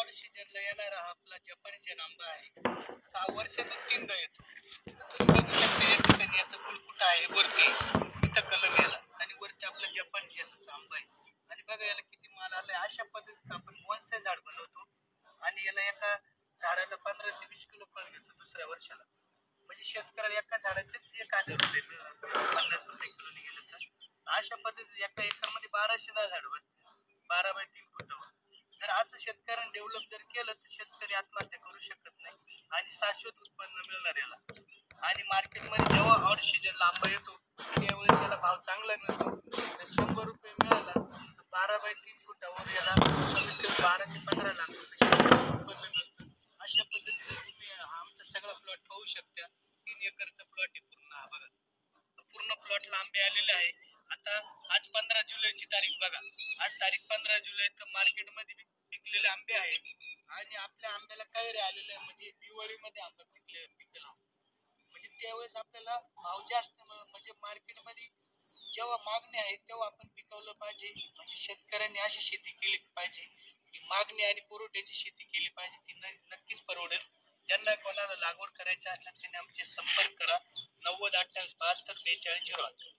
All सीजनला येणारा आपला जपानीचा आंबा आहे. हा वर्षातून 3दा येतो. बघू शकता या ठिकाणी याचं फुल कुठं आहे वरती इथं कलम याला आणि वरती आपलं जपानची आंबा आहे. आणि बघा याला किती माल आलाय. अशा पद्धतीत आपण बोनसाय झाड बनवतो आणि याला एका झाडाला 15 ते 20 किलो फळ घेतो दुसऱ्या वर्षाला. म्हणजे शेतकऱ्याला एका झाडाचेच 1,000 रुपये मिळणार 50 रुपये किलोने गेलं तर. अशा पद्धतीत एका एकरमध्ये 1210 झाड बसतात 12 बाय 3 फुटावर. जर असं शेतकऱ्यांनी डेव्हलप जर केलं तर शेतकरी आत्महत्या करू शकत नाही आणि शाश्वत उत्पन्न मिळणार याला. आणि मार्केटमध्ये जेव्हा ऑल सीजनला आंबा येतो त्यावेळेस याला भाव चांगला मिळतो. तर 100 रुपये मिळाला तर 12 बाय 3 फुटावर याला कमीत कमी 12 ते 15 लाख रुपये उत्पन्न मिळतं. अशा पद्धतीने तुम्ही आमचा सगळा प्लॉट पाहू शकता. 3 एकरचा प्लॉट आहे पूर्ण. हा बघा पूर्ण प्लॉटला आंबे आलेले आहे. आता आज 15 जुलैची तारीख बघा. आज तारीख 15 जुलै तर मार्केटमध्ये पिकलेले आंबे आहेत आणि आपल्या आंब्याला कैरे आलेले आहे. म्हणजे दिवाळीमध्ये आंबा पिकेला म्हणजे त्यावेळेस आपल्याला भाव जास्त म्हणजे मार्केटमध्ये जेव्हा मागणी आहे तेव्हा आपण पिकवलं पाहिजे. म्हणजे शेतकऱ्यांनी अशी शेती केली पाहिजे की मागणी आणि पुरवठ्याची शेती केली पाहिजे. ती नक्कीच परवडेल. ज्यांना कोणाला लागवड करायची असल्यास त्यांनी आमचे संपर्क करा. 90 28 72 42 08.